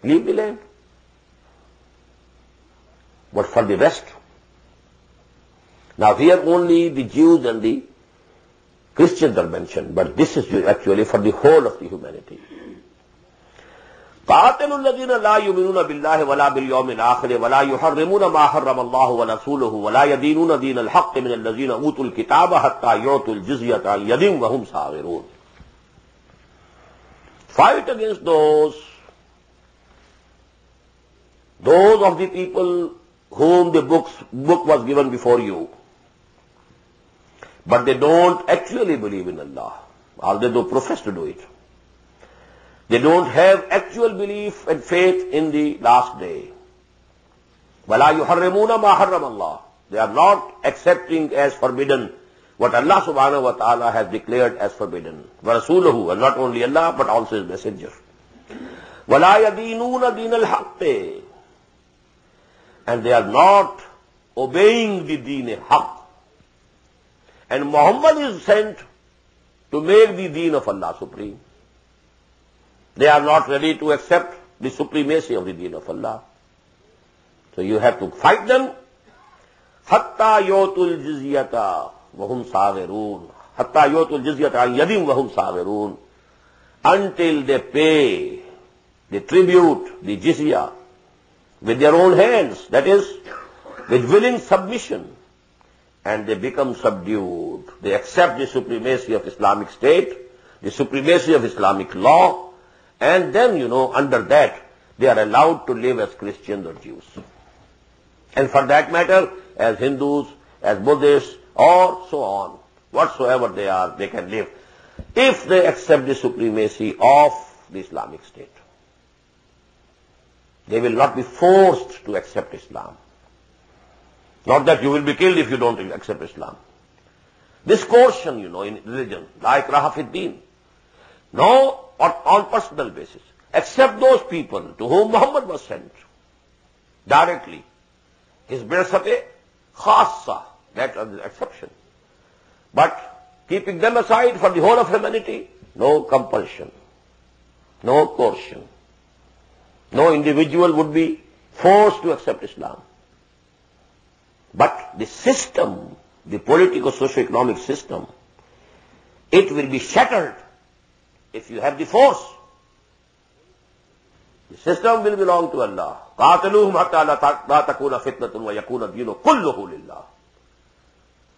leave the land. But for the rest, now here only the Jews and the Christians are mentioned, but this is actually for the whole of the humanity. قاتلوا الذين لا يؤمنون بالله ولا باليوم الآخر ولا يحرمون ما حرم الله ورسوله ولا يدينون دين الحق من الذين أوتوا الكتاب حتى يعطوا الجزية عن يد وهم صاغرون. Fight against those of the people whom the book was given before you, but they don't actually believe in Allah, although they profess to do it. They don't have actual belief and faith in the last day. وَلَا يُحَرِّمُونَ مَا حَرَّمَ اللَّهُ. They are not accepting as forbidden what Allah subhanahu wa ta'ala has declared as forbidden. وَرَسُولُهُ, and not only Allah but also His messenger. وَلَا يَدِينُونَ دِينَ الْحَقِّ. And they are not obeying the deen haqq. And Muhammad is sent to make the deen of Allah supreme. They are not ready to accept the supremacy of the deen of Allah. So you have to fight them. Hatta yotul jizyata wahum saghirun. Hatta yotul jizyata an yadim wahum saghirun. Until they pay the tribute, the jizya, with their own hands, that is, with willing submission, and they become subdued. They accept the supremacy of Islamic State, the supremacy of Islamic law, and then, under that, they are allowed to live as Christians or Jews. And for that matter, as Hindus, as Buddhists, or so on, whatsoever they are, they can live, if they accept the supremacy of the Islamic State. They will not be forced to accept Islam. Not that you will be killed if you don't accept Islam. This caution, in religion, la ikraha fi din. No, on personal basis. Except those people to whom Muhammad was sent directly. His birsate khassa, that is the exception. But keeping them aside for the whole of humanity, no compulsion, no coercion. No individual would be forced to accept Islam. But the system, the political socio-economic system, it will be shattered if you have the force. The system will belong to Allah. قَاتَلُوهُمْ حَتَّى لَا تَكُونَ فِتْنَةٌ وَيَكُونَ الدِّينُ كُلُّهُ لِلَّهِ.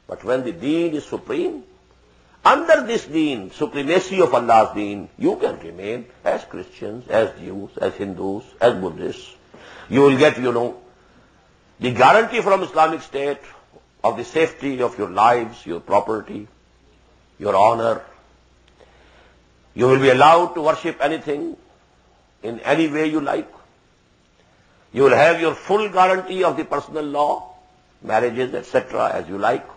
But when the deen is supreme, under this deen, supremacy of Allah's deen, you can remain as Christians, as Jews, as Hindus, as Buddhists. You will get, the guarantee from Islamic State of the safety of your lives, your property, your honor. You will be allowed to worship anything in any way you like. You will have your full guarantee of the personal law, marriages, etc., as you like.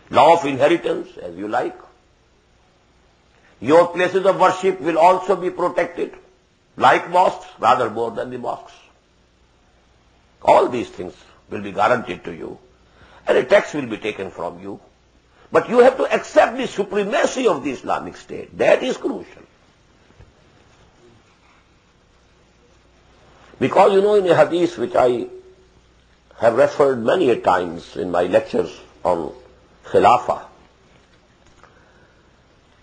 Law of inheritance, as you like. Your places of worship will also be protected, like mosques, rather more than the mosques. All these things will be guaranteed to you, and a tax will be taken from you. But you have to accept the supremacy of the Islamic State. That is crucial. Because, in a hadith which I have referred many a times in my lectures on Khilafah,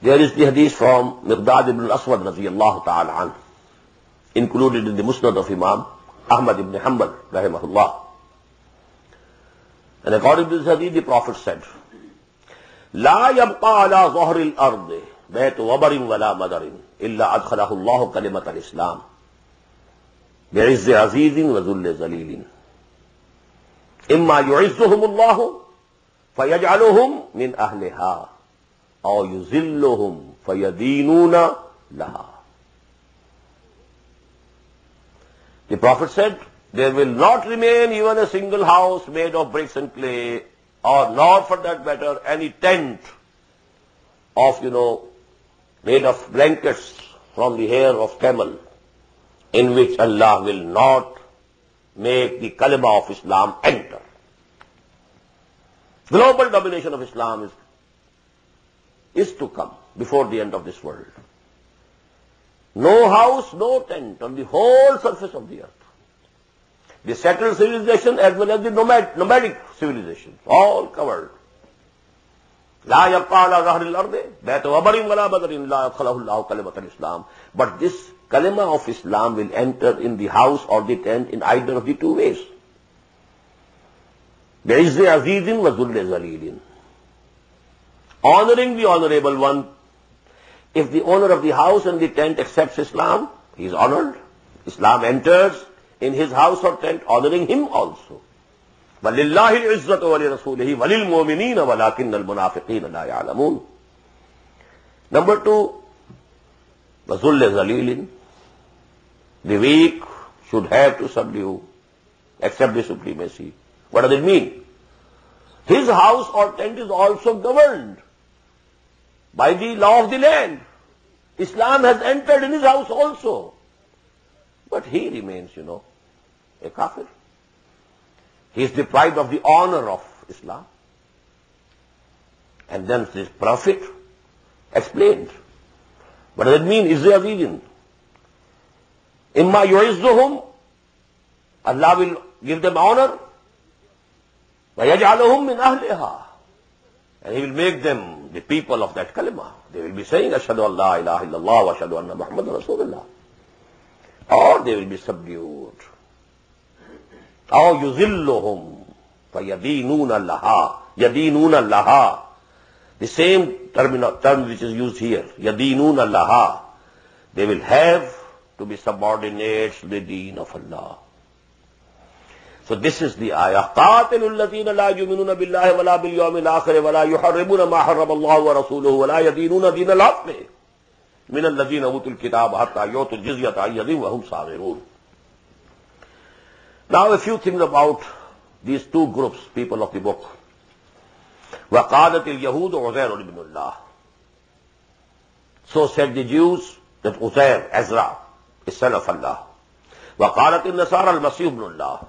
there is the hadith from Miqdad ibn al-Aswad radiyallahu ta'ala anhu, included in the Musnad of Imam Ahmad ibn Hanbal rahimahullah. And according to this hadith, the Prophet said, لا يبقى على ظهر الأرض بيت وبر ولا مدر إلا أدخله الله كلمة الإسلام بعز عزيز وذل ذليل إما يعزهم الله فيجعلهم من أهلها أو يذلهم فيدينون لها. The Prophet said, there will not remain even a single house made of bricks and clay, or nor for that matter any tent of, made of blankets from the hair of camel, in which Allah will not make the kalima of Islam enter. Global domination of Islam is to come before the end of this world. No house, no tent on the whole surface of the earth. The settled civilization as well as the nomadic civilization, all covered. لا يبقى على ظهر الأرض بيت وبر ولا بدر لا يدخله الله كلمة الإسلام. But this kalima of Islam will enter in the house or the tent in either of the two ways. بعز عزيز وذل ذليل. Honoring the honorable one. If the owner of the house and the tent accepts Islam, he is honored. Islam enters in his house or tent, honoring him also. وَلِلَّهِ الْعِزَّةُ وَلِرَسُولِهِ وَلِلْمُؤْمِنِينَ وَلَكِنَّ الْمُنَافِقِينَ لَا يَعْلَمُونَ. Number 2, وَذُلِّ ذَلِيلٍ. The weak should have to subdue, accept the supremacy. What does it mean? His house or tent is also governed by the law of the land. Islam has entered in his house also. But he remains, a kafir. He is deprived of the honor of Islam. And then this Prophet explained. What does it mean? Israr Ahmed. Imma yu'izzuhum, Allah will give them honor. وَيَجْعَلُهُمْ مِنْ أَهْلِهَا. And he will make them the people of that kalima. They will be saying, Ashhadu an la ilaha illallah wa ashhadu anna Muhammadan Rasulullah. Or they will be subdued. أو يذلهم فيدينون لها يدينون لها. The same term which is used here, يدينون لها. They will have to be subordinate to the deen of Allah. So this is the ayah. قاتلوا الذين لا يؤمنون بالله ولا باليوم الآخر ولا يحرمون ما حرم الله ورسوله ولا يدينون دين الحق من الذين أوتوا الكتاب حتى يعطوا الجزية عن يد وهم صاغرون. Now a few things about these two groups, people of the book. وَقَالَتِ الْيَهُودُ عُزَيْرٌ ibn Allah. So said the Jews that Uzair, Ezra, is son of Allah. وَقَالَتِ النَّصَارَى الْمَسِيحُ ibn Allah.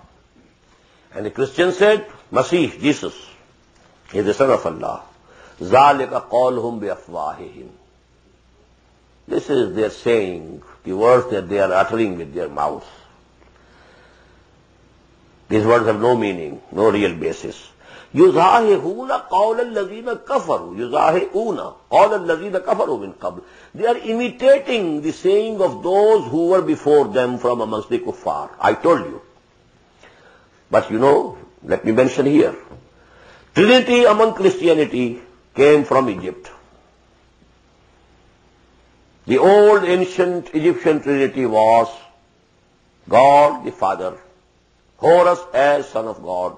And the Christians said, Masih, Jesus, is the son of Allah. ذَلِكَ قَوْلُهُمْ بِأَفْوَاهِهِمْ. This is their saying, the words that they are uttering with their mouths. These words have no meaning, no real basis. يُزَاهِئُونَ قَوْلَ الَّذِينَ كَفَرُوا يُزَاهِئُونَ قَوْلَ الَّذِينَ كَفَرُوا مِنْ قَبْلِ. They are imitating the saying of those who were before them from amongst the kuffar. I told you. But let me mention here. Trinity among Christianity came from Egypt. The old ancient Egyptian Trinity was God the Father, Horus as Son of God,